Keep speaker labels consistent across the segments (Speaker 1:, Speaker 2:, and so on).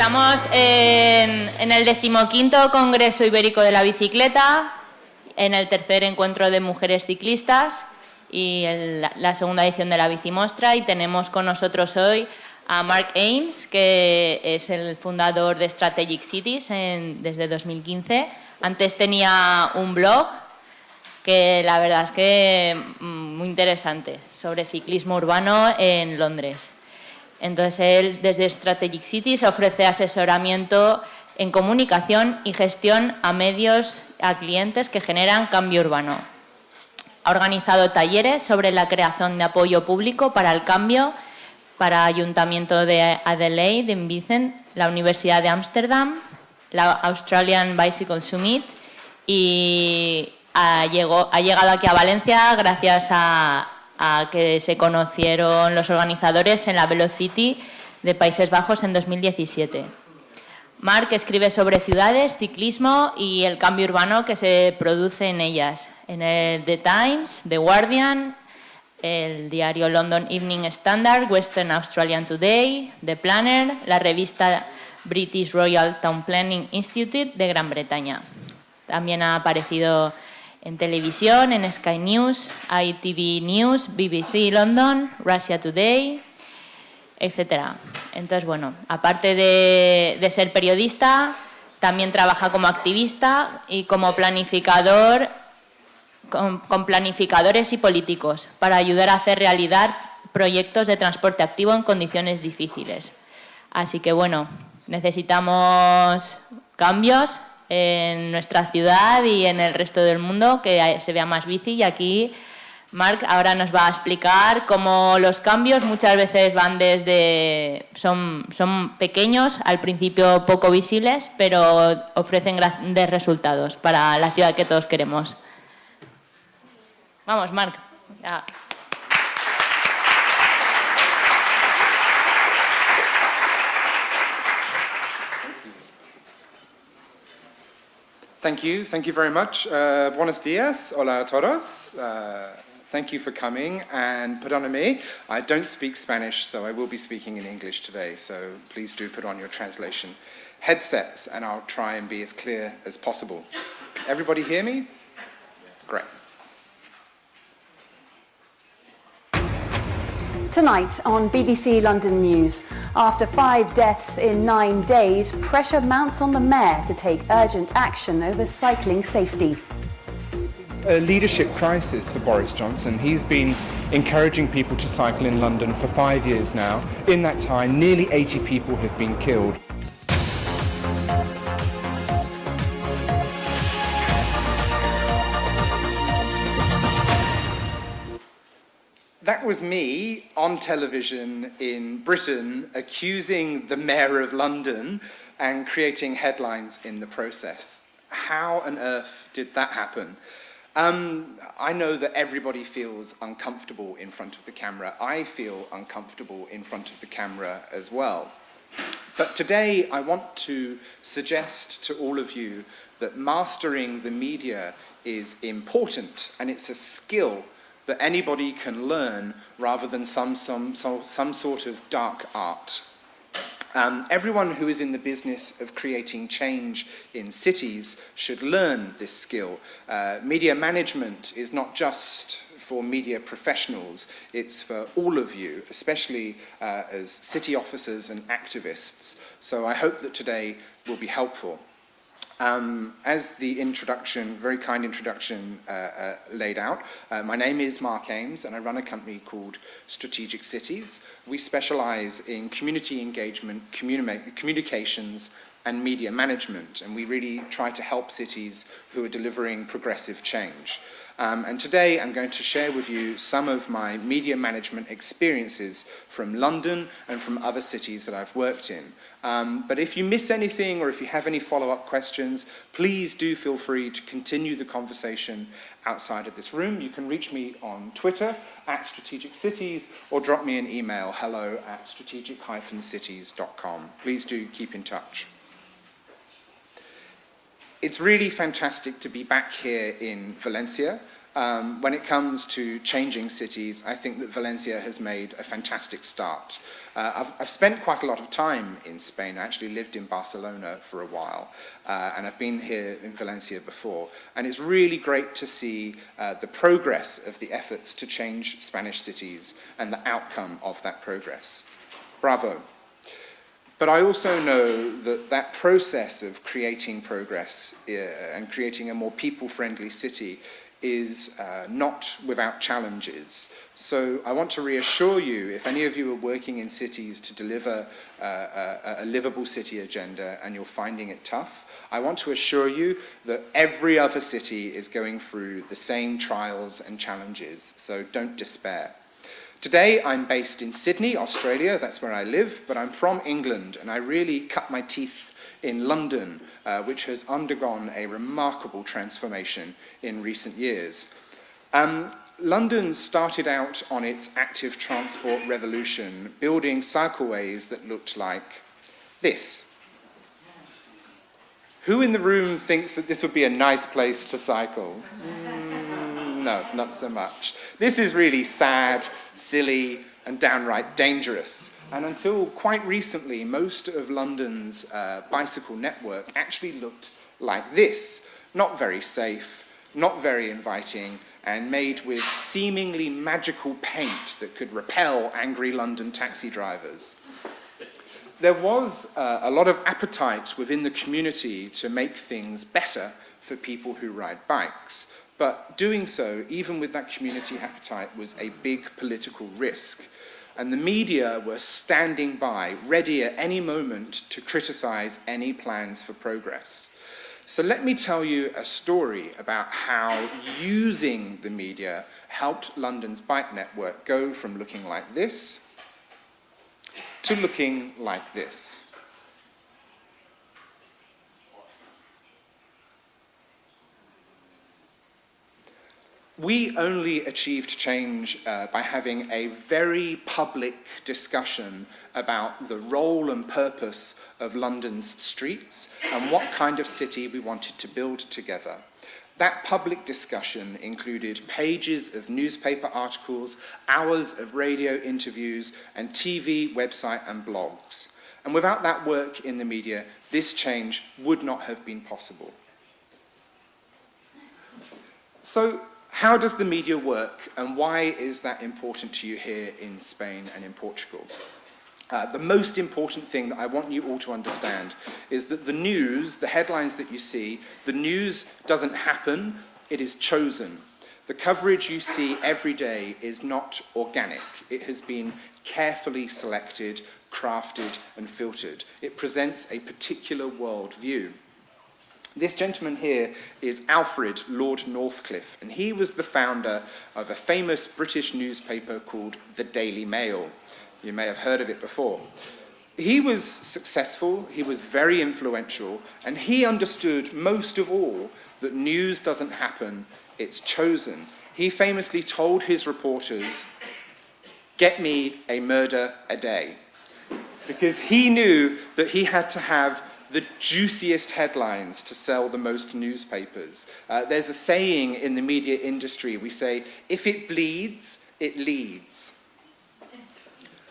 Speaker 1: estamos en el 15º Congreso Ibérico de la Bicicleta, en el tercer encuentro de mujeres ciclistas y la segunda edición de la Bicimostra, y tenemos con nosotros hoy a Mark Ames, que es el fundador de Strategic Cities desde 2015. Antes tenía un blog que la verdad es que muy interesante sobre ciclismo urbano en Londres. Entonces él desde Strategic Cities ofrece asesoramiento en comunicación y gestión a medios, a clientes que generan cambio urbano. Ha organizado talleres sobre la creación de apoyo público para el cambio para Ayuntamiento de Adelaide, en Vicent, la Universidad de Ámsterdam, la Australian Bicycle Summit, y ha llegado aquí a Valencia gracias a que se conocieron los organizadores en la Velocity de Países Bajos en 2017. Mark escribe sobre ciudades, ciclismo y el cambio urbano que se produce en ellas, en el The Times, The Guardian, el diario London Evening Standard, Western Australian Today, The Planner, la revista British Royal Town Planning Institute de Gran Bretaña. También ha aparecido en televisión, en Sky News, ITV News, BBC London, Russia Today, etc. Entonces, bueno, aparte de ser periodista, también trabaja como activista y como planificador, con planificadores y políticos para ayudar a hacer realidad proyectos de transporte activo en condiciones difíciles. Así que, bueno, necesitamos cambios en nuestra ciudad y en el resto del mundo, que se vea más bici, y aquí Mark ahora nos va a explicar cómo los cambios muchas veces van son pequeños, al principio poco visibles, pero ofrecen grandes resultados para la ciudad que todos queremos. Vamos, Mark. Ya.
Speaker 2: Thank you very much. Buenos días, hola a todos. Thank you for coming, and perdóname, I don't speak Spanish, so I will be speaking in English today, so please do put on your translation headsets, and I'll try and be as clear as possible. Everybody hear me? Great.
Speaker 3: Tonight on BBC London News, after 5 deaths in 9 days, pressure mounts on the mayor to take urgent action over cycling safety.
Speaker 4: It's a leadership crisis for Boris Johnson. He's been encouraging people to cycle in London for 5 years now. In that time, nearly 80 people have been killed.
Speaker 2: That was me on television in Britain accusing the Mayor of London and creating headlines in the process. How on earth did that happen? I know that everybody feels uncomfortable in front of the camera. I feel uncomfortable in front of the camera as well. But today I want to suggest to all of you that mastering the media is important, and it's a skill that anybody can learn rather than some sort of dark art. Everyone who is in the business of creating change in cities should learn this skill. Media management is not just for media professionals, it's for all of you, especially as city officers and activists. So I hope that today will be helpful. As the introduction, very kind introduction laid out, my name is Mark Ames and I run a company called Strategic Cities. We specialize in community engagement, communications and media management, and we really try to help cities who are delivering progressive change. And today I'm going to share with you some of my media management experiences from London and from other cities that I've worked in. But if you miss anything or if you have any follow-up questions, please do feel free to continue the conversation outside of this room. You can reach me on Twitter @strategiccities or drop me an email, hello@strategic-cities.com. Please do keep in touch. It's really fantastic to be back here in Valencia. When it comes to changing cities, I think that Valencia has made a fantastic start. I've spent quite a lot of time in Spain. I actually lived in Barcelona for a while, and I've been here in Valencia before. And it's really great to see the progress of the efforts to change Spanish cities and the outcome of that progress. Bravo. But I also know that that process of creating progress and creating a more people-friendly city is not without challenges. So I want to reassure you, if any of you are working in cities to deliver a livable city agenda and you're finding it tough, I want to assure you that every other city is going through the same trials and challenges, so don't despair. Today I'm based in Sydney, Australia, that's where I live, but I'm from England and I really cut my teeth in London, which has undergone a remarkable transformation in recent years. London started out on its active transport revolution, building cycleways that looked like this. Who in the room thinks that this would be a nice place to cycle? No, not so much. This is really sad, silly, and downright dangerous. And until quite recently, most of London's bicycle network actually looked like this. Not very safe, not very inviting, and made with seemingly magical paint that could repel angry London taxi drivers. There was a lot of appetite within the community to make things better for people who ride bikes. But doing so, even with that community appetite, was a big political risk. And the media were standing by, ready at any moment to criticize any plans for progress. So let me tell you a story about how using the media helped London's bike network go from looking like this to looking like this. We only achieved change by having a very public discussion about the role and purpose of London's streets and what kind of city we wanted to build together. That public discussion included pages of newspaper articles, hours of radio interviews, and TV, website, and blogs. And without that work in the media, this change would not have been possible. So, how does the media work, and why is that important to you here in Spain and in Portugal? The most important thing that I want you all to understand is that the news, the headlines that you see, the news doesn't happen, it is chosen. The coverage you see every day is not organic. It has been carefully selected, crafted, and filtered. It presents a particular worldview. This gentleman here is Alfred Lord Northcliffe, and he was the founder of a famous British newspaper called the Daily Mail. You may have heard of it before. He was successful, he was very influential, and he understood most of all that news doesn't happen, it's chosen. He famously told his reporters, "Get me a murder a day," because he knew that he had to have the juiciest headlines to sell the most newspapers. There's a saying in the media industry, we say, if it bleeds, it leads.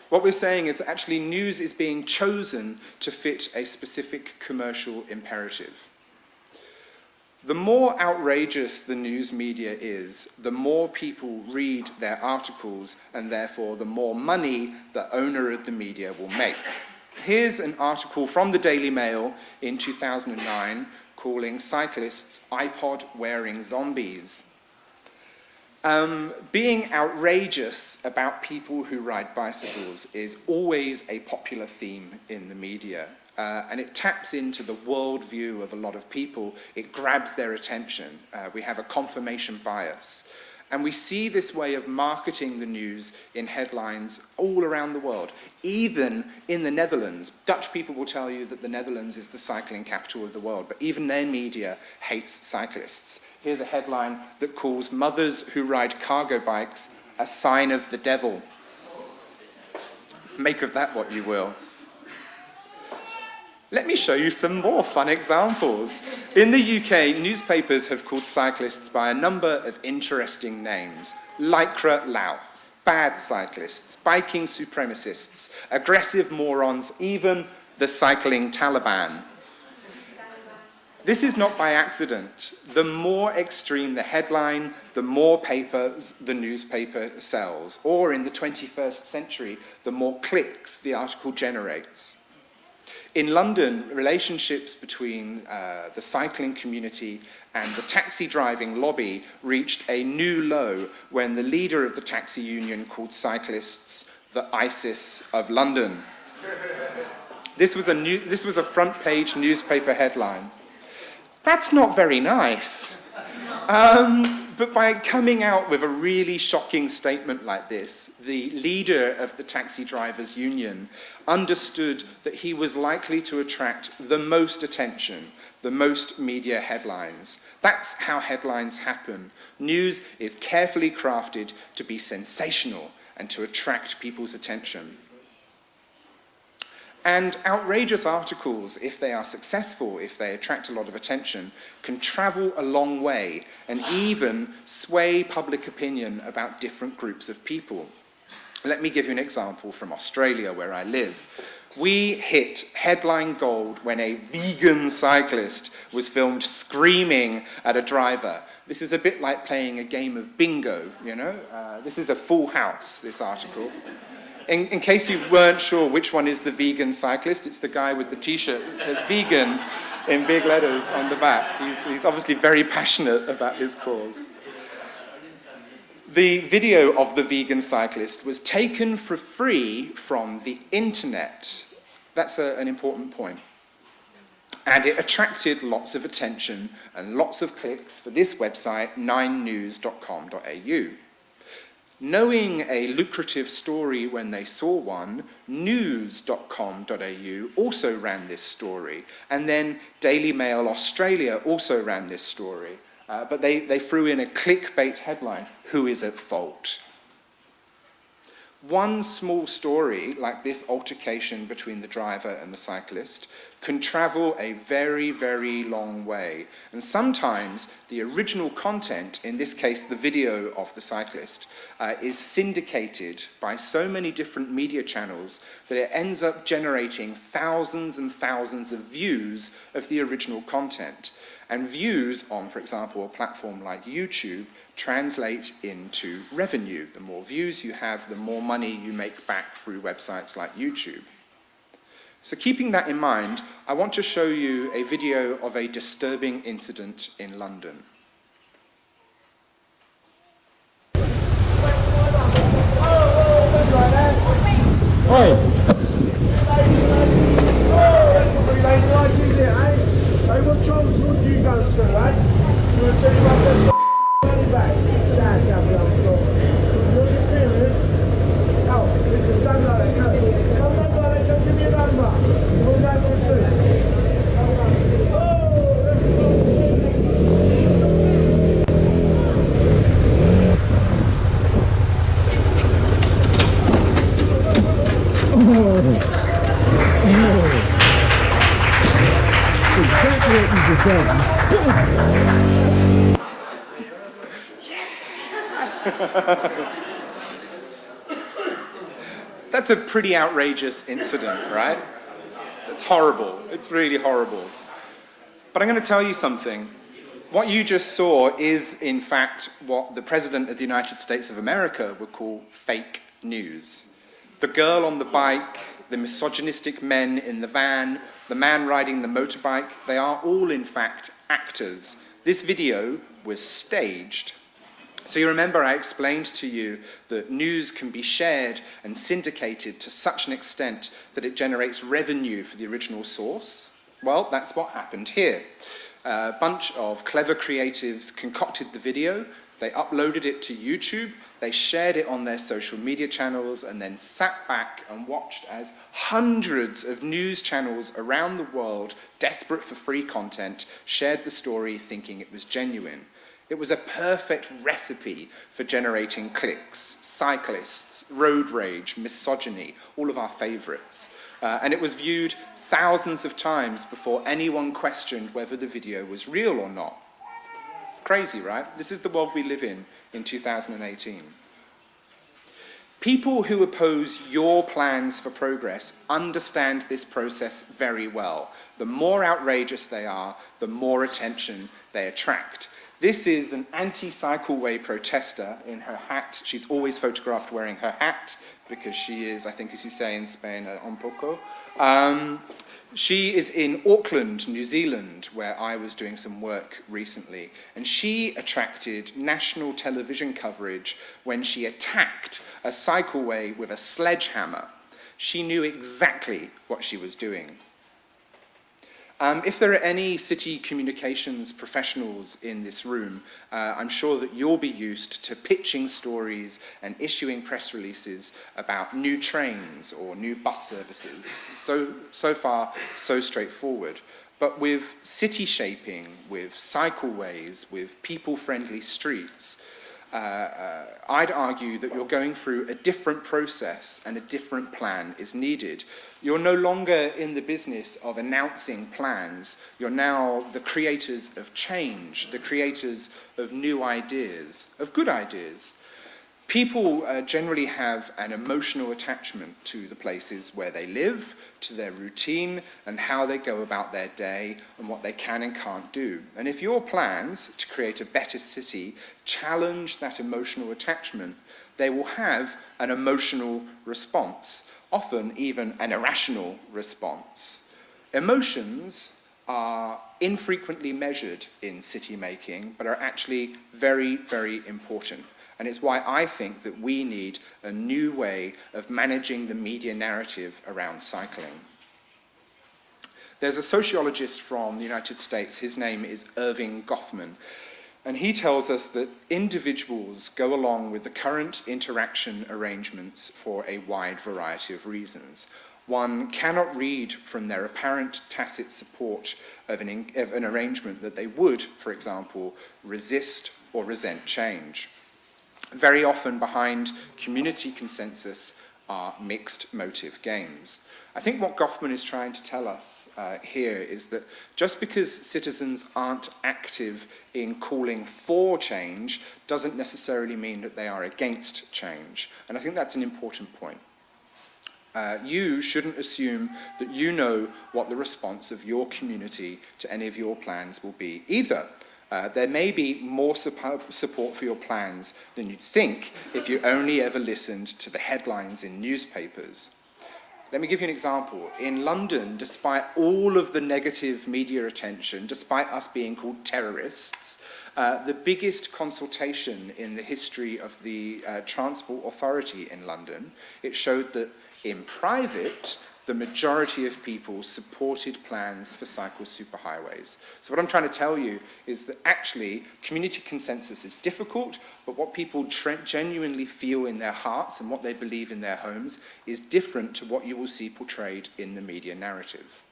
Speaker 2: What we're saying is that actually news is being chosen to fit a specific commercial imperative. The more outrageous the news media is, the more people read their articles, and therefore the more money the owner of the media will make. Here's an article from the Daily Mail in 2009 calling cyclists iPod-wearing zombies. Being outrageous about people who ride bicycles is always a popular theme in the media, and it taps into the worldview of a lot of people. It grabs their attention. We have a confirmation bias. And we see this way of marketing the news in headlines all around the world, even in the Netherlands. Dutch people will tell you that the Netherlands is the cycling capital of the world, but even their media hates cyclists. Here's a headline that calls mothers who ride cargo bikes a sign of the devil. Make of that what you will. Let me show you some more fun examples. In the UK, newspapers have called cyclists by a number of interesting names. Lycra louts, bad cyclists, biking supremacists, aggressive morons, even the cycling Taliban. This is not by accident. The more extreme the headline, the more papers the newspaper sells. Or in the 21st century, the more clicks the article generates. In London, relationships between the cycling community and the taxi driving lobby reached a new low when the leader of the taxi union called cyclists the ISIS of London. This was a front page newspaper headline. That's not very nice. But by coming out with a really shocking statement like this, the leader of the taxi drivers union understood that he was likely to attract the most attention, the most media headlines. That's how headlines happen. News is carefully crafted to be sensational and to attract people's attention. And outrageous articles, if they are successful, if they attract a lot of attention, can travel a long way and even sway public opinion about different groups of people. Let me give you an example from Australia, where I live. We hit headline gold when a vegan cyclist was filmed screaming at a driver. This is a bit like playing a game of bingo, you know? This is a full house, this article. In case you weren't sure which one is the vegan cyclist, it's the guy with the t-shirt that says vegan in big letters on the back. He's obviously very passionate about his cause. The video of the vegan cyclist was taken for free from the internet. That's an important point. And it attracted lots of attention and lots of clicks for this website, 9news.com.au. Knowing a lucrative story when they saw one, news.com.au also ran this story. And then Daily Mail Australia also ran this story. But they threw in a clickbait headline, "Who is at fault?" One small story, like this altercation between the driver and the cyclist, can travel a very, very long way. And sometimes the original content, in this case the video of the cyclist, is syndicated by so many different media channels that it ends up generating thousands and thousands of views of the original content. And views on, for example, a platform like YouTube translate into revenue. The more views you have, the more money you make back through websites like YouTube. So keeping that in mind, I want to show you a video of a disturbing incident in London. That's a pretty outrageous incident, right? It's horrible. It's really horrible. But I'm going to tell you something. What you just saw is, in fact, what the President of the United States of America would call fake news. The girl on the bike, the misogynistic men in the van, the man riding the motorbike, they are all, in fact, actors. This video was staged. So you remember I explained to you that news can be shared and syndicated to such an extent that it generates revenue for the original source? Well, that's what happened here. A bunch of clever creatives concocted the video, they uploaded it to YouTube, they shared it on their social media channels, and then sat back and watched as hundreds of news channels around the world, desperate for free content, shared the story thinking it was genuine. It was a perfect recipe for generating clicks, cyclists, road rage, misogyny, all of our favorites. And it was viewed thousands of times before anyone questioned whether the video was real or not. Crazy, right? This is the world we live in 2018. People who oppose your plans for progress understand this process very well. The more outrageous they are, the more attention they attract. This is an anti-cycleway protester in her hat. She's always photographed wearing her hat because she is, I think as you say in Spain, un poco. She is in Auckland, New Zealand, where I was doing some work recently, and she attracted national television coverage when she attacked a cycleway with a sledgehammer. She knew exactly what she was doing. If there are any city communications professionals in this room, I'm sure that you'll be used to pitching stories and issuing press releases about new trains or new bus services. So far, so straightforward. But with city shaping, with cycleways, with people-friendly streets, I'd argue that you're going through a different process and a different plan is needed. You're no longer in the business of announcing plans. You're now the creators of change, the creators of new ideas, of good ideas. People generally have an emotional attachment to the places where they live, to their routine, and how they go about their day, and what they can and can't do. And if your plans to create a better city challenge that emotional attachment, they will have an emotional response, often even an irrational response. Emotions are infrequently measured in city making, but are actually very, very important. And it's why I think that we need a new way of managing the media narrative around cycling. There's a sociologist from the United States, his name is Irving Goffman, and he tells us that individuals go along with the current interaction arrangements for a wide variety of reasons. One cannot read from their apparent tacit support of an arrangement that they would, for example, resist or resent change. Very often behind community consensus are mixed motive games. I think what Goffman is trying to tell us here is that just because citizens aren't active in calling for change doesn't necessarily mean that they are against change. And I think that's an important point. You shouldn't assume that you know what the response of your community to any of your plans will be either. There may be more support for your plans than you'd think if you only ever listened to the headlines in newspapers. Let me give you an example. In London, despite all of the negative media attention, despite us being called terrorists, the biggest consultation in the history of the Transport Authority in London, it showed that in private, the majority of people supported plans for cycle superhighways. So what I'm trying to tell you is that actually community consensus is difficult, but what people genuinely feel in their hearts and what they believe in their homes is different to what you will see portrayed in the media narrative.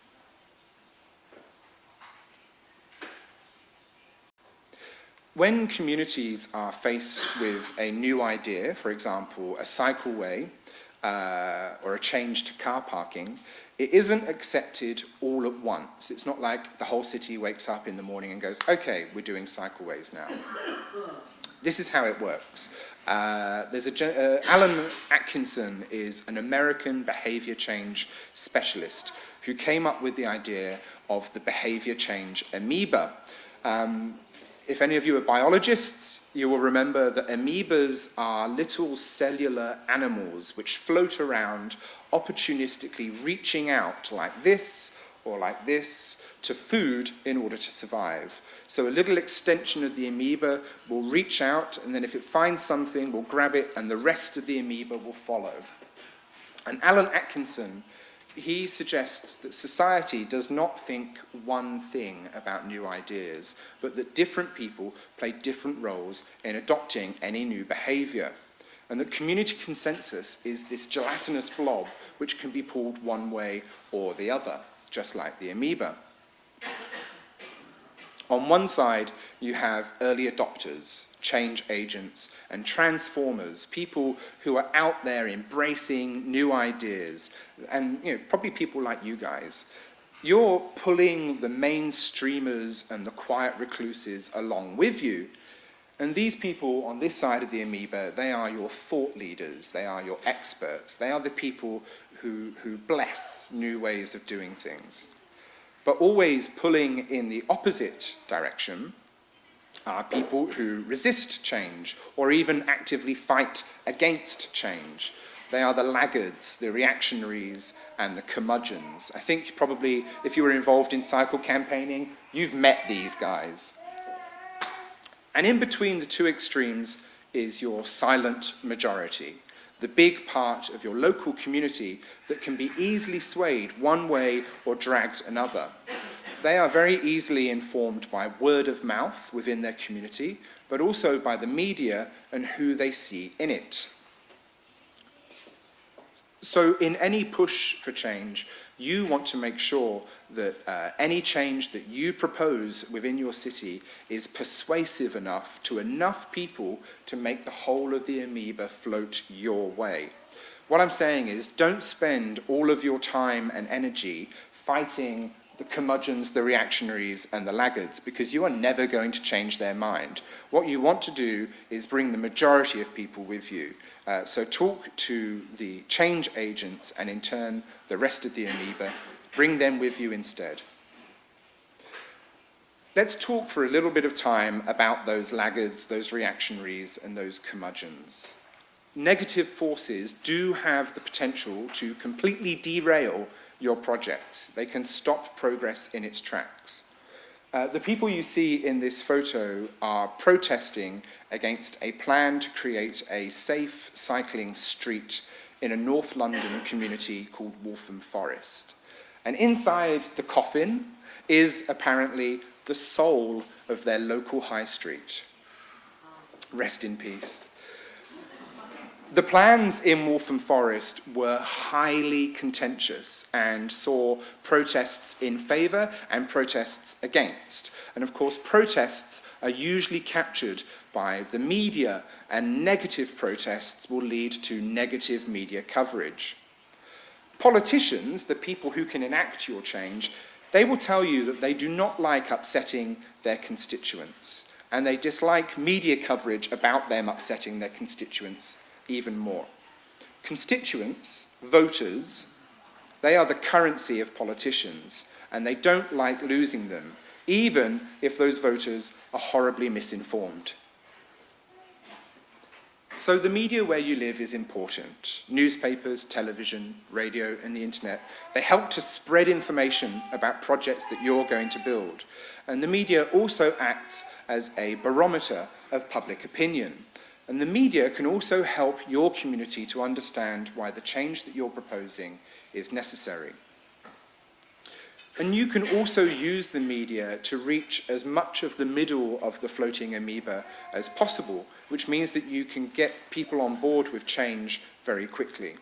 Speaker 2: When communities are faced with a new idea, for example, a cycleway, or a change to car parking, it isn't accepted all at once. It's not like the whole city wakes up in the morning and goes, okay, we're doing cycleways now. This is how it works. Alan Atkinson is an American behavior change specialist who came up with the idea of the behavior change amoeba. If any of you are biologists, you will remember that amoebas are little cellular animals which float around opportunistically reaching out like this or like this to food in order to survive. So a little extension of the amoeba will reach out, and then if it finds something, will grab it, and the rest of the amoeba will follow. And Alan Atkinson, he suggests that society does not think one thing about new ideas, but that different people play different roles in adopting any new behavior. And that community consensus is this gelatinous blob which can be pulled one way or the other, just like the amoeba. On one side, you have early adopters, change agents, and transformers, people who are out there embracing new ideas, and probably people like you guys. you're pulling the mainstreamers and the quiet recluses along with you. And these people on this side of the amoeba, they are your thought leaders, they are your experts, they are the people who bless new ways of doing things. But always pulling in the opposite direction are people who resist change or even actively fight against change. They are the laggards, the reactionaries, and the curmudgeons. I think probably if you were involved in cycle campaigning, you've met these guys. And in between the two extremes is your silent majority, the big part of your local community that can be easily swayed one way or dragged another. They are very easily informed by word of mouth within their community, but also by the media and who they see in it. So in any push for change, you want to make sure that any change that you propose within your city is persuasive enough to enough people to make the whole of the amoeba float your way. What I'm saying is, don't spend all of your time and energy fighting the curmudgeons, the reactionaries, and the laggards, because you are never going to change their mind. What you want to do is bring the majority of people with you. So talk to the change agents and in turn the rest of the amoeba. Bring them with you instead. Let's talk for a little bit of time about those laggards, those reactionaries, and those curmudgeons. Negative forces do have the potential to completely derail your project. They can stop progress in its tracks. The people you see in this photo are protesting against a plan to create a safe cycling street in a North London community called Waltham Forest. And inside the coffin is apparently the soul of their local high street. Rest in peace. The plans in Waltham Forest were highly contentious and saw protests in favour and protests against. And of course, protests are usually captured by the media, and negative protests will lead to negative media coverage. Politicians, the people who can enact your change, they will tell you that they do not like upsetting their constituents, and they dislike media coverage about them upsetting their constituents even more. Constituents, voters, they are the currency of politicians, and they don't like losing them, even if those voters are horribly misinformed. So the media where you live is important. Newspapers, television, radio, and the internet, they help to spread information about projects that you're going to build. And the media also acts as a barometer of public opinion. And the media can also help your community to understand why the change that you're proposing is necessary. And you can also use the media to reach as much of the middle of the floating amoeba as possible, which means that you can get people on board with change very quickly.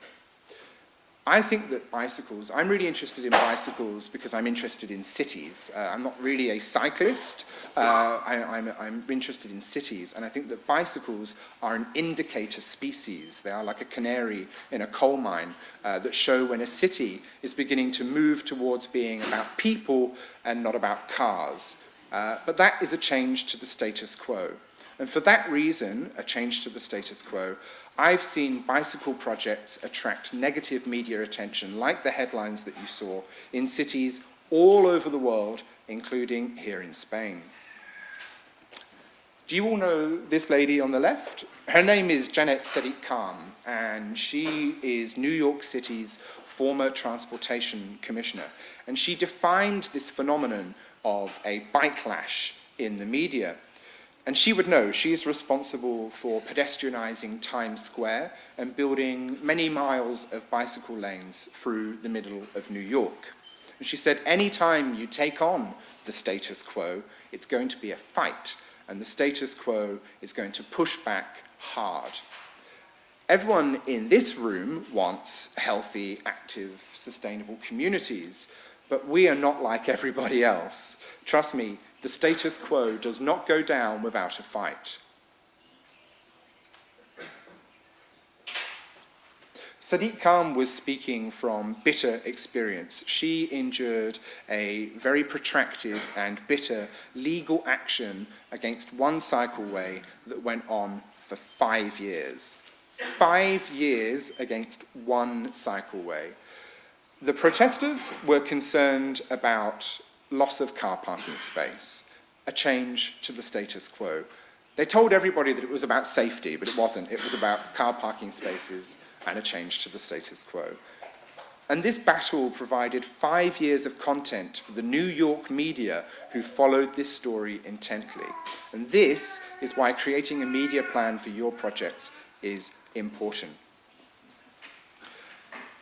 Speaker 2: I think that bicycles, I'm really interested in bicycles because I'm interested in cities. I'm not really a cyclist, I'm interested in cities, and I think that bicycles are an indicator species. They are like a canary in a coal mine that show when a city is beginning to move towards being about people and not about cars. But that is a change to the status quo. And for that reason, a change to the status quo, I've seen bicycle projects attract negative media attention, like the headlines that you saw, in cities all over the world, including here in Spain. Do you all know this lady on the left? Her name is Janet Sadiq Khan, and she is New York City's former transportation commissioner. And she defined this phenomenon of a bike-lash in the media. And she would know, she is responsible for pedestrianising Times Square and building many miles of bicycle lanes through the middle of New York. And she said, anytime you take on the status quo, it's going to be a fight, and the status quo is going to push back hard. Everyone in this room wants healthy, active, sustainable communities, but we are not like everybody else. Trust me, the status quo does not go down without a fight. Sadiq Khan was speaking from bitter experience. She endured a very protracted and bitter legal action against one cycleway that went on for 5 years. 5 years against one cycleway. The protesters were concerned about loss of car parking space, a change to the status quo. They told everybody that it was about safety, but it wasn't. It was about car parking spaces and a change to the status quo. And this battle provided 5 years of content for the New York media who followed this story intently. And this is why creating a media plan for your projects is important.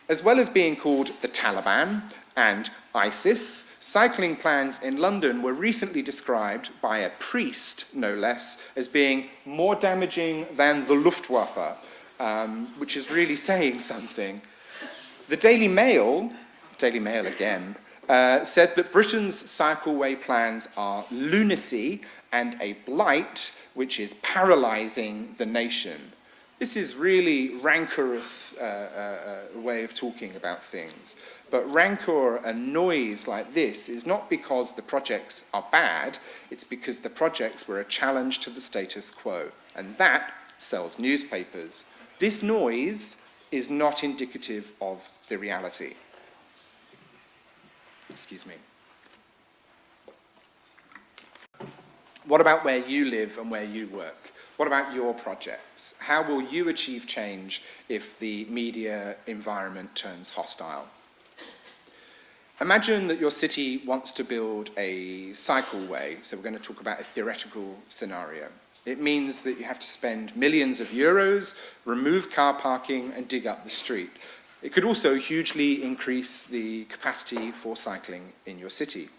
Speaker 2: As well as being called the Taliban and ISIS, cycling plans in London were recently described by a priest, no less, as being more damaging than the Luftwaffe, which is really saying something. The Daily Mail again, said that Britain's cycleway plans are lunacy and a blight which is paralysing the nation. This is really rancorous way of talking about things. But rancor and noise like this is not because the projects are bad, it's because the projects were a challenge to the status quo. And that sells newspapers. This noise is not indicative of the reality. Excuse me. What about where you live and where you work? What about your projects? How will you achieve change if the media environment turns hostile? Imagine that your city wants to build a cycleway, so we're going to talk about a theoretical scenario. It means that you have to spend millions of euros, remove car parking, and dig up the street. It could also hugely increase the capacity for cycling in your city.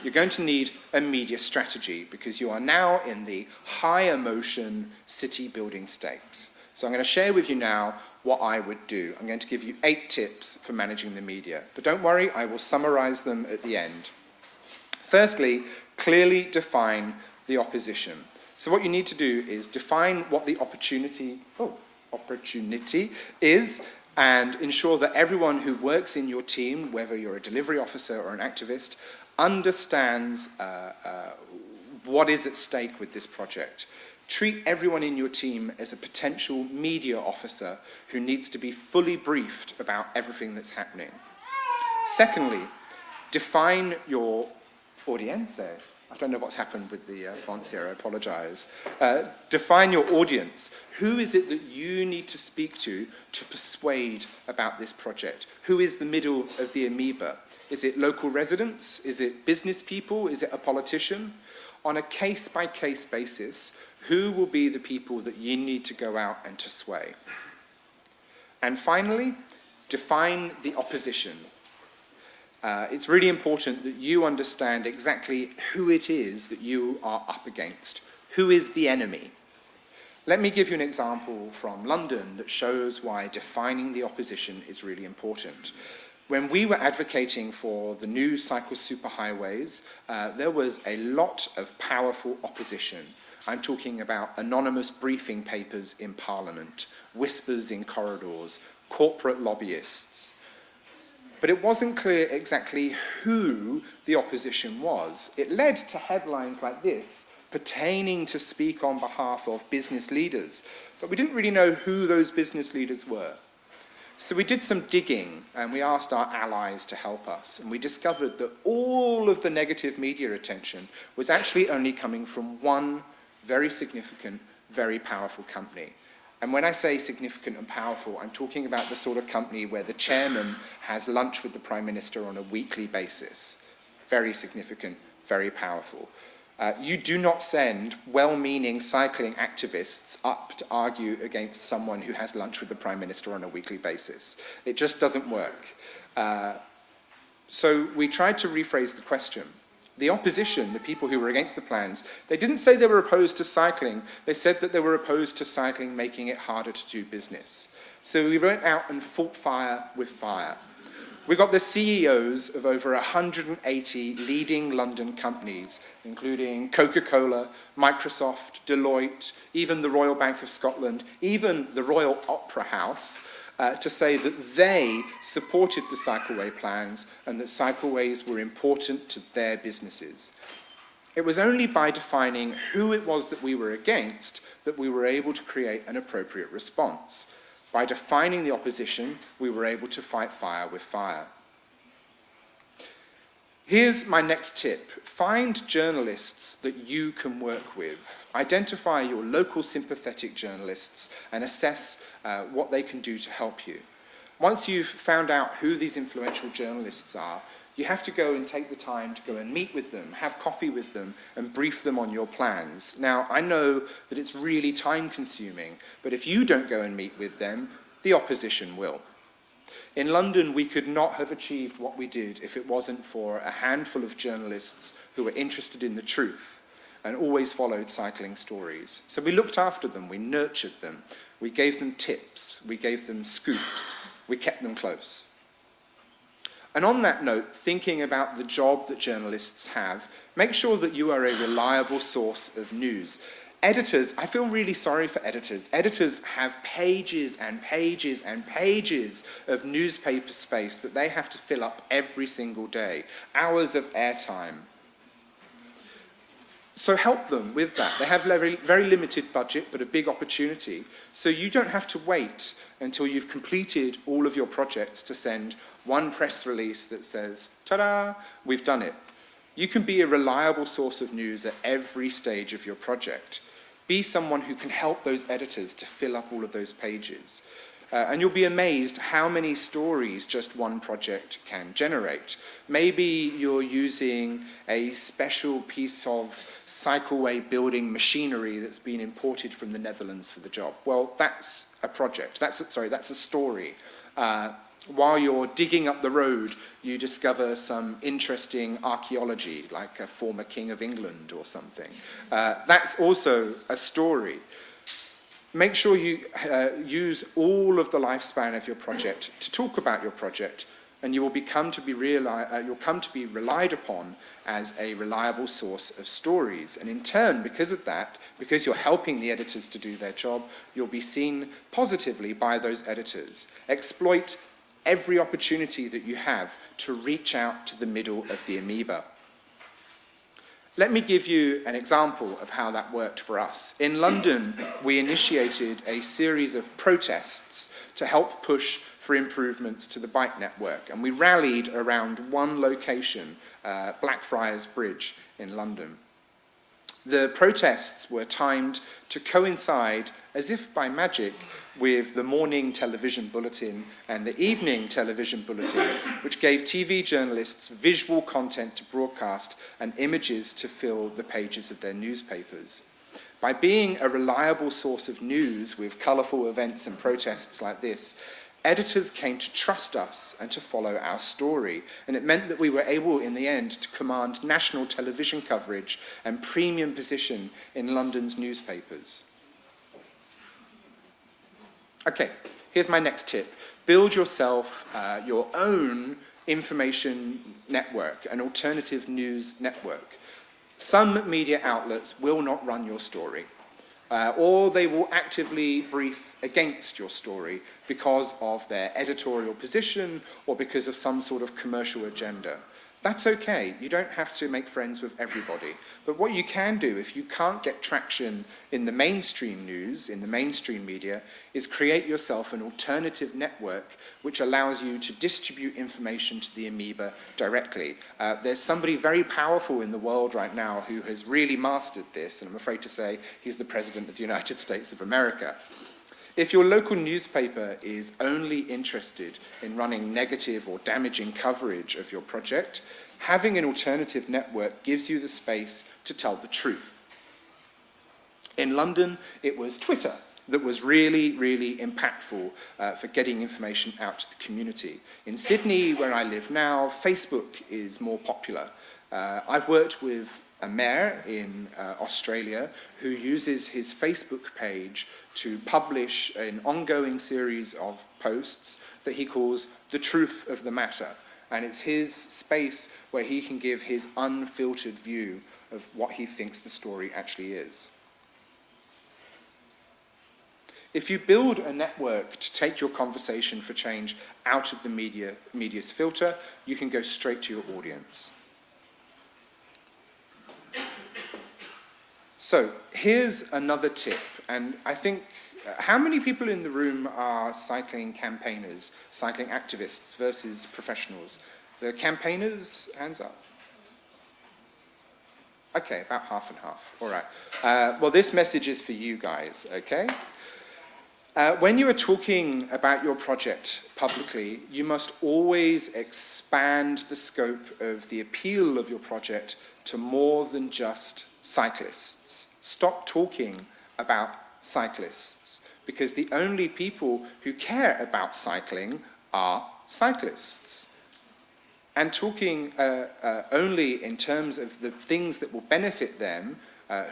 Speaker 2: You're going to need a media strategy because you are now in the high emotion city building stakes. So I'm going to share with you now what I would do. I'm going to give you 8 tips for managing the media. But don't worry, I will summarize them at the end. Firstly, clearly define the opposition. So what you need to do is define what the opportunity is, and ensure that everyone who works in your team, whether you're a delivery officer or an activist, understands what is at stake with this project. Treat everyone in your team as a potential media officer who needs to be fully briefed about everything that's happening. Secondly, define your audience. I don't know what's happened with the fonts here, I apologize. Define your audience. Who is it that you need to speak to persuade about this project? Who is the middle of the amoeba? Is it local residents? Is it business people? Is it a politician? On a case-by-case basis, who will be the people that you need to go out and to sway? And finally, define the opposition. It's really important that you understand exactly who it is that you are up against. Who is the enemy? Let me give you an example from London that shows why defining the opposition is really important. When we were advocating for the new cycle superhighways, there was a lot of powerful opposition. I'm talking about anonymous briefing papers in Parliament, whispers in corridors, corporate lobbyists. But it wasn't clear exactly who the opposition was. It led to headlines like this, pertaining to speak on behalf of business leaders. But we didn't really know who those business leaders were. So we did some digging, and we asked our allies to help us. And we discovered that all of the negative media attention was actually only coming from one very significant, very powerful company. And when I say significant and powerful, I'm talking about the sort of company where the chairman has lunch with the Prime Minister on a weekly basis. Very significant, very powerful. You do not send well-meaning cycling activists up to argue against someone who has lunch with the Prime Minister on a weekly basis. It just doesn't work. So we tried to rephrase the question. The opposition, the people who were against the plans, they didn't say they were opposed to cycling. They said that they were opposed to cycling making it harder to do business. So we went out and fought fire with fire. We got the CEOs of over 180 leading London companies, including Coca-Cola, Microsoft, Deloitte, even the Royal Bank of Scotland, even the Royal Opera House, to say that they supported the cycleway plans and that cycleways were important to their businesses. It was only by defining who it was that we were against that we were able to create an appropriate response. By defining the opposition, we were able to fight fire with fire. Here's my next tip. Find journalists that you can work with. Identify your local sympathetic journalists and assess what they can do to help you. Once you've found out who these influential journalists are, you have to go and take the time to go and meet with them, have coffee with them, and brief them on your plans. Now, I know that it's really time-consuming, but if you don't go and meet with them, the opposition will. In London, we could not have achieved what we did if it wasn't for a handful of journalists who were interested in the truth and always followed cycling stories. So we looked after them, we nurtured them, we gave them tips, we gave them scoops, we kept them close. And on that note, thinking about the job that journalists have, make sure that you are a reliable source of news. Editors, I feel really sorry for editors. Editors have pages and pages and pages of newspaper space that they have to fill up every single day, hours of airtime. So help them with that. They have very, very limited budget, but a big opportunity. So you don't have to wait until you've completed all of your projects to send one press release that says, ta-da, we've done it. You can be a reliable source of news at every stage of your project. Be someone who can help those editors to fill up all of those pages. And you'll be amazed how many stories just one project can generate. Maybe you're using a special piece of cycleway building machinery that's been imported from the Netherlands for the job. Well, that's a project. That's a story. While you're digging up the road, you discover some interesting archaeology, like a former king of England or something. That's also a story. Make sure you use all of the lifespan of your project to talk about your project, and you will come to be relied upon as a reliable source of stories. And in turn, because of that, because you're helping the editors to do their job, you'll be seen positively by those editors. Exploit every opportunity that you have to reach out to the middle of the amoeba. Let me give you an example of how that worked for us. In London, we initiated a series of protests to help push for improvements to the bike network, and we rallied around one location, Blackfriars Bridge in London. The protests were timed to coincide, as if by magic, with the morning television bulletin and the evening television bulletin, which gave TV journalists visual content to broadcast and images to fill the pages of their newspapers. By being a reliable source of news with colourful events and protests like this, editors came to trust us and to follow our story, and it meant that we were able, in the end, to command national television coverage and premium position in London's newspapers. Okay, here's my next tip. Build yourself your own information network, an alternative news network. Some media outlets will not run your story, or they will actively brief against your story because of their editorial position or because of some sort of commercial agenda. That's okay. You don't have to make friends with everybody. But what you can do, if you can't get traction in the mainstream news, in the mainstream media, is create yourself an alternative network which allows you to distribute information to the amoeba directly. There's somebody very powerful in the world right now who has really mastered this, and I'm afraid to say he's the President of the United States of America. If your local newspaper is only interested in running negative or damaging coverage of your project, having an alternative network gives you the space to tell the truth. In London, it was Twitter that was really, really impactful for getting information out to the community. In Sydney, where I live now, Facebook is more popular. I've worked with a mayor in Australia who uses his Facebook page to publish an ongoing series of posts that he calls The Truth of the Matter. And it's his space where he can give his unfiltered view of what he thinks the story actually is. If you build a network to take your conversation for change out of the media's filter, you can go straight to your audience. So here's another tip, and I think, how many people in the room are cycling campaigners, cycling activists versus professionals? The campaigners, hands up. Okay, about half and half, all right. Well, this message is for you guys, okay? When you are talking about your project publicly, you must always expand the scope of the appeal of your project to more than just cyclists. Stop talking about cyclists, because the only people who care about cycling are cyclists. And talking only in terms of the things that will benefit them,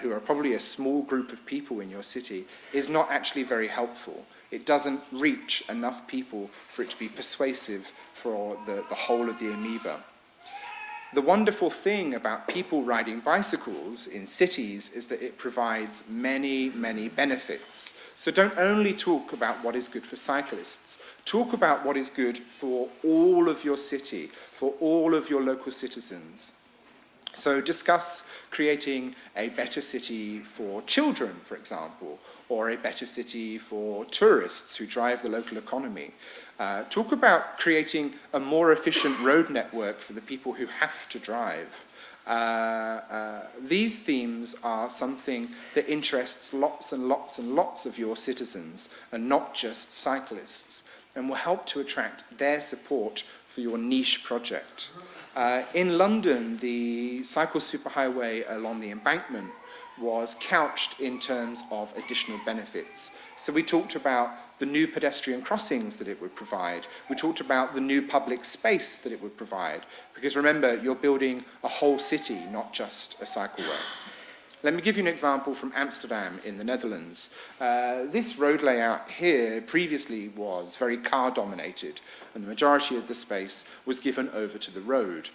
Speaker 2: who are probably a small group of people in your city, is not actually very helpful. It doesn't reach enough people for it to be persuasive for the whole of the amoeba. The wonderful thing about people riding bicycles in cities is that it provides many, many benefits. So don't only talk about what is good for cyclists, talk about what is good for all of your city, for all of your local citizens. So discuss creating a better city for children, for example, or a better city for tourists who drive the local economy. Talk about creating a more efficient road network for the people who have to drive. These themes are something that interests lots and lots and lots of your citizens, and not just cyclists, and will help to attract their support for your niche project. In London, the cycle superhighway along the embankment was couched in terms of additional benefits. So we talked about the new pedestrian crossings that it would provide. We talked about the new public space that it would provide. Because remember, you're building a whole city, not just a cycleway. Let me give you an example from Amsterdam in the Netherlands. This road layout here previously was very car-dominated, and the majority of the space was given over to the road.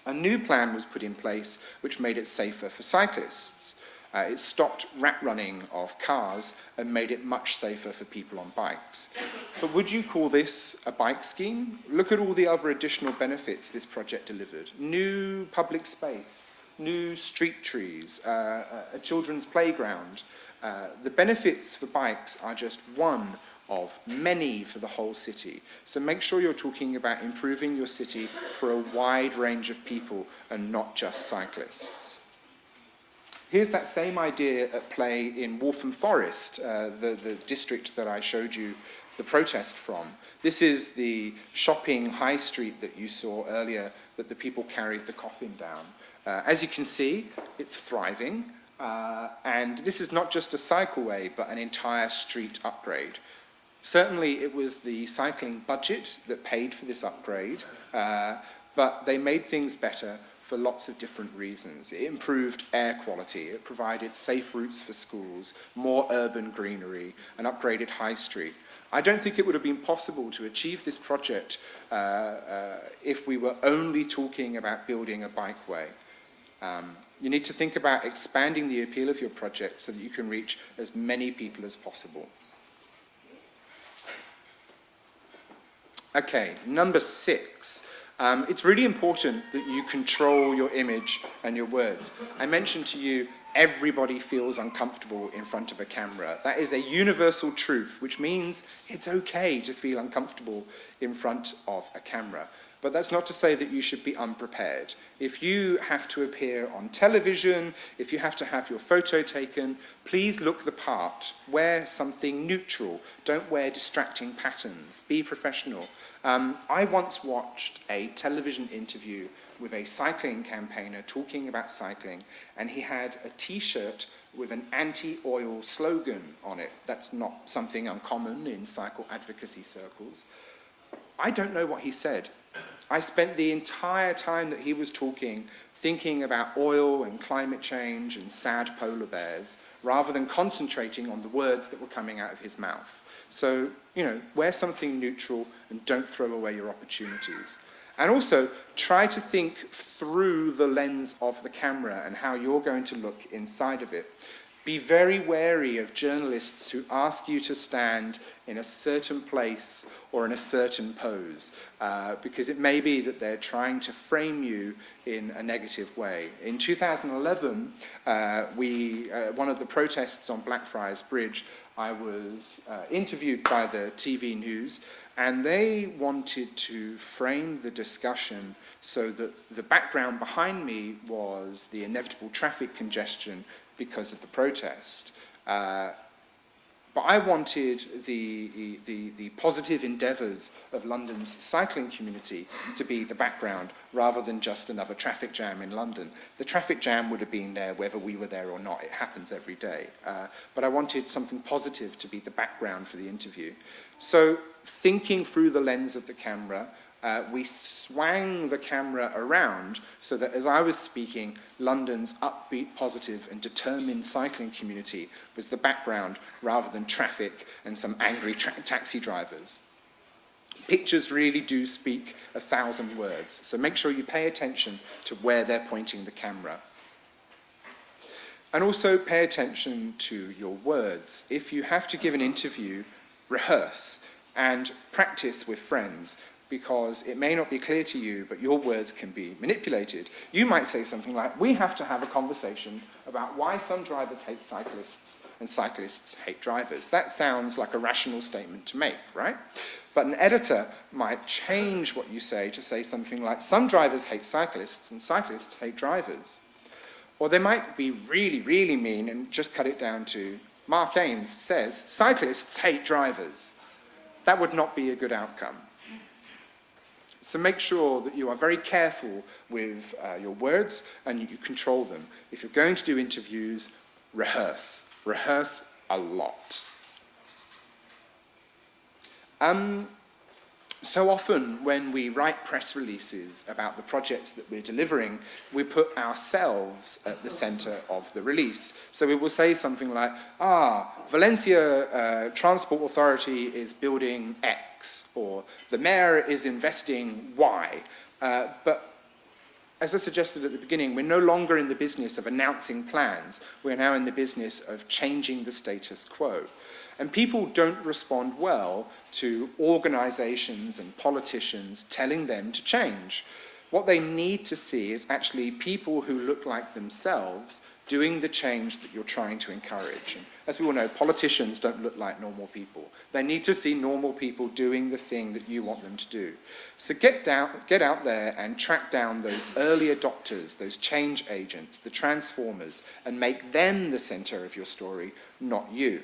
Speaker 2: A new plan was put in place which made it safer for cyclists. It stopped rat running of cars and made it much safer for people on bikes. But would you call this a bike scheme? Look at all the other additional benefits this project delivered. New public space, new street trees, a children's playground. The benefits for bikes are just one of many for the whole city. So make sure you're talking about improving your city for a wide range of people and not just cyclists. Here's that same idea at play in Waltham Forest, the district that I showed you the protest from. This is the shopping high street that you saw earlier that the people carried the coffin down. As you can see, it's thriving, and this is not just a cycleway, but an entire street upgrade. Certainly it was the cycling budget that paid for this upgrade, but they made things better for lots of different reasons. It improved air quality, it provided safe routes for schools, more urban greenery, an upgraded high street. I don't think it would have been possible to achieve this project if we were only talking about building a bikeway. You need to think about expanding the appeal of your project so that you can reach as many people as possible. Okay, number 6. It's really important that you control your image and your words. I mentioned to you, everybody feels uncomfortable in front of a camera. That is a universal truth, which means it's okay to feel uncomfortable in front of a camera. But that's not to say that you should be unprepared. If you have to appear on television, if you have to have your photo taken, please look the part. Wear something neutral. Don't wear distracting patterns. Be professional. I once watched a television interview with a cycling campaigner talking about cycling, and he had a t-shirt with an anti-oil slogan on it. That's not something uncommon in cycle advocacy circles. I don't know what he said. I spent the entire time that he was talking thinking about oil and climate change and sad polar bears, rather than concentrating on the words that were coming out of his mouth. So, wear something neutral and don't throw away your opportunities. And also, try to think through the lens of the camera and how you're going to look inside of it. Be very wary of journalists who ask you to stand in a certain place or in a certain pose, because it may be that they're trying to frame you in a negative way. In 2011, one of the protests on Blackfriars Bridge, I was interviewed by the TV news, and they wanted to frame the discussion so that the background behind me was the inevitable traffic congestion because of the protest. But I wanted the positive endeavours of London's cycling community to be the background rather than just another traffic jam in London. The traffic jam would have been there whether we were there or not. It happens every day. But I wanted something positive to be the background for the interview. So thinking through the lens of the camera, we swang the camera around so that as I was speaking, London's upbeat, positive and determined cycling community was the background rather than traffic and some angry taxi drivers. Pictures really do speak 1,000 words, so make sure you pay attention to where they're pointing the camera. And also pay attention to your words. If you have to give an interview, rehearse and practice with friends, because it may not be clear to you, but your words can be manipulated. You might say something like, we have to have a conversation about why some drivers hate cyclists and cyclists hate drivers. That sounds like a rational statement to make, right? But an editor might change what you say to say something like, some drivers hate cyclists and cyclists hate drivers. Or they might be really, really mean and just cut it down to, Mark Ames says, cyclists hate drivers. That would not be a good outcome. So make sure that you are very careful with your words and you control them. If you're going to do interviews, rehearse. Rehearse a lot. So often when we write press releases about the projects that we're delivering, we put ourselves at the center of the release. So we will say something like, Valencia Transport Authority is building X, or the mayor is investing Y. But as I suggested at the beginning, we're no longer in the business of announcing plans. We're now in the business of changing the status quo. And people don't respond well to organizations and politicians telling them to change. What they need to see is actually people who look like themselves doing the change that you're trying to encourage. And as we all know, politicians don't look like normal people. They need to see normal people doing the thing that you want them to do. So get out there and track down those early adopters, those change agents, the transformers, and make them the center of your story, not you.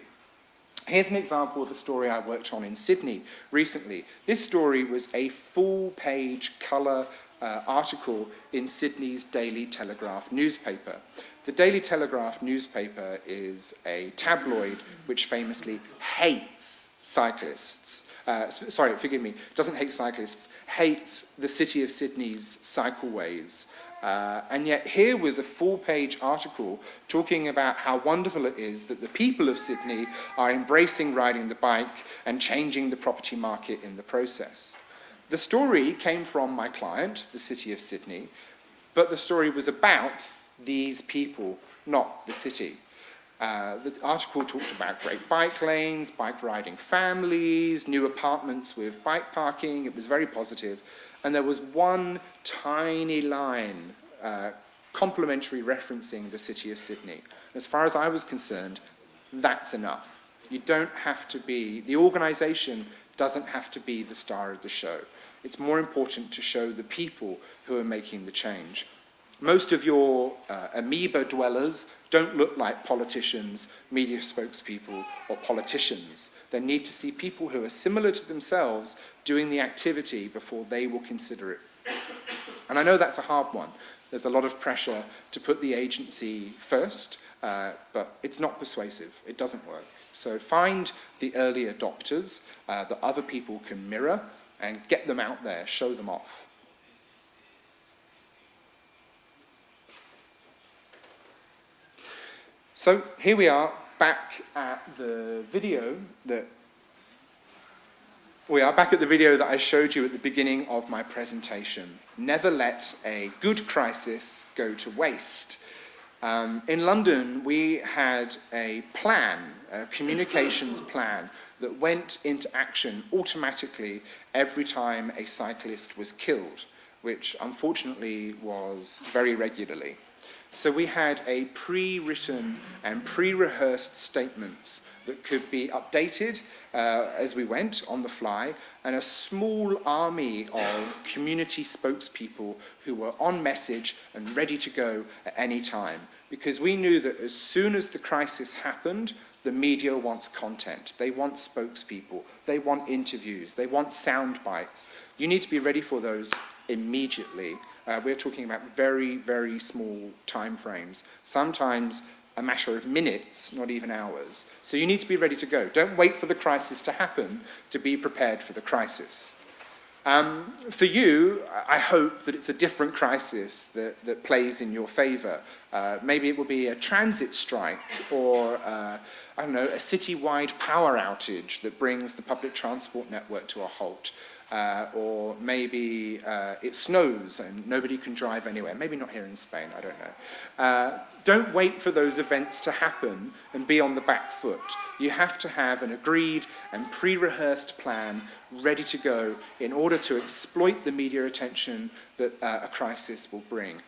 Speaker 2: Here's an example of a story I worked on in Sydney recently. This story was a full-page colour article in Sydney's Daily Telegraph newspaper. The Daily Telegraph newspaper is a tabloid which famously hates cyclists. Doesn't hate cyclists, hates the city of Sydney's cycleways. And yet here was a full-page article talking about how wonderful it is that the people of Sydney are embracing riding the bike and changing the property market in the process. The story came from my client, the city of Sydney, but the story was about these people, not the city. The article talked about great bike lanes, bike riding families, new apartments with bike parking. It was very positive. And there was one tiny line complimentary referencing the city of Sydney. As far as I was concerned, that's enough. You don't have to be, the organisation doesn't have to be the star of the show. It's more important to show the people who are making the change. Most of your amoeba dwellers don't look like politicians, media spokespeople, or politicians. They need to see people who are similar to themselves doing the activity before they will consider it. And I know that's a hard one. There's a lot of pressure to put the agency first, but it's not persuasive. It doesn't work. So find the early adopters that other people can mirror and get them out there, show them off. So here we are back at the video that I showed you at the beginning of my presentation. Never let a good crisis go to waste. In London, we had a plan, a communications plan, that went into action automatically every time a cyclist was killed, which unfortunately was very regularly. So we had a pre-written and pre-rehearsed statements that could be updated as we went on the fly, and a small army of community spokespeople who were on message and ready to go at any time. Because we knew that as soon as the crisis happened, the media wants content. They want spokespeople. They want interviews. They want sound bites. You need to be ready for those immediately. We're talking about very, very small time frames, sometimes a matter of minutes, not even hours. So you need to be ready to go. Don't wait for the crisis to happen to be prepared for the crisis. For you, I hope that it's a different crisis that plays in your favour. Maybe it will be a transit strike or, I don't know, a citywide power outage that brings the public transport network to a halt. Or maybe it snows and nobody can drive anywhere. Maybe not here in Spain, I don't know. Don't wait for those events to happen and be on the back foot. You have to have an agreed and pre-rehearsed plan ready to go in order to exploit the media attention that a crisis will bring.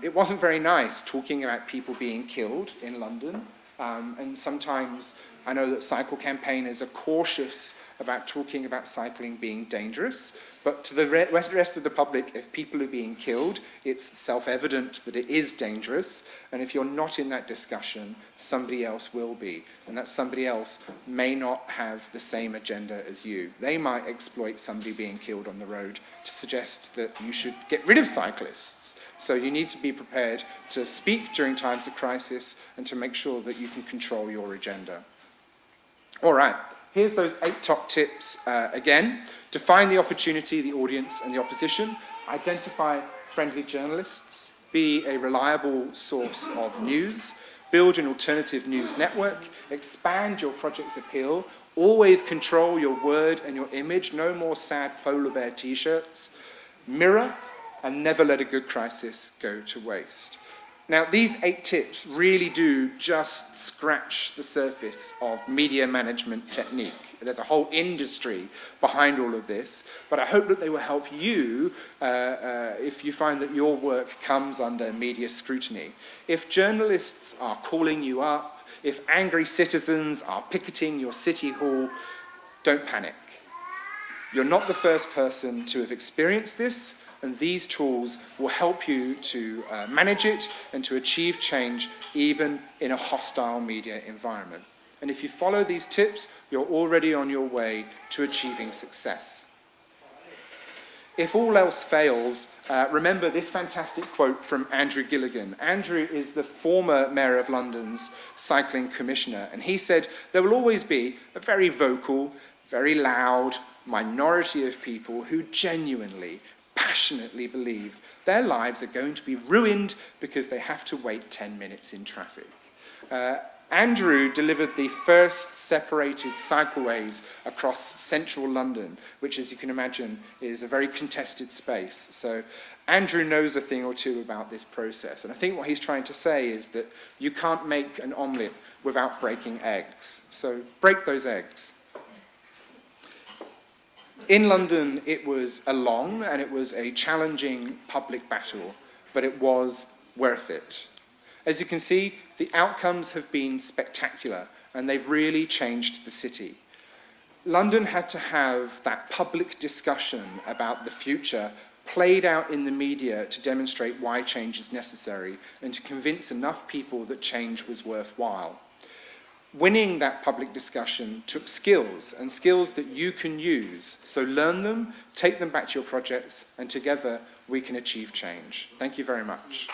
Speaker 2: It wasn't very nice talking about people being killed in London, and sometimes I know that cycle campaigners are cautious about talking about cycling being dangerous, but to the rest of the public, if people are being killed, it's self-evident that it is dangerous, and if you're not in that discussion, somebody else will be, and that somebody else may not have the same agenda as you. They might exploit somebody being killed on the road to suggest that you should get rid of cyclists. So you need to be prepared to speak during times of crisis and to make sure that you can control your agenda. All right. Here's those 8 top tips again. Define the opportunity, the audience, and the opposition. Identify friendly journalists. Be a reliable source of news. Build an alternative news network. Expand your project's appeal. Always control your word and your image. No more sad polar bear t-shirts. Mirror, and never let a good crisis go to waste. Now, these 8 tips really do just scratch the surface of media management technique. There's a whole industry behind all of this, but I hope that they will help you if you find that your work comes under media scrutiny. If journalists are calling you up, if angry citizens are picketing your city hall, don't panic. You're not the first person to have experienced this, and these tools will help you to manage it and to achieve change even in a hostile media environment. And if you follow these tips, you're already on your way to achieving success. If all else fails, remember this fantastic quote from Andrew Gilligan. Andrew is the former Mayor of London's cycling commissioner, and he said, "There will always be a very vocal, very loud minority of people who genuinely, passionately believe their lives are going to be ruined because they have to wait 10 minutes in traffic." Andrew delivered the first separated cycleways across central London, which, as you can imagine, is a very contested space. So Andrew knows a thing or two about this process. And I think what he's trying to say is that you can't make an omelette without breaking eggs. So break those eggs. In London, it was a long and it was a challenging public battle, but it was worth it. As you can see, the outcomes have been spectacular, and they've really changed the city. London had to have that public discussion about the future played out in the media to demonstrate why change is necessary and to convince enough people that change was worthwhile. Winning that public discussion took skills, and skills that you can use. So learn them, take them back to your projects, and together we can achieve change. Thank you very much.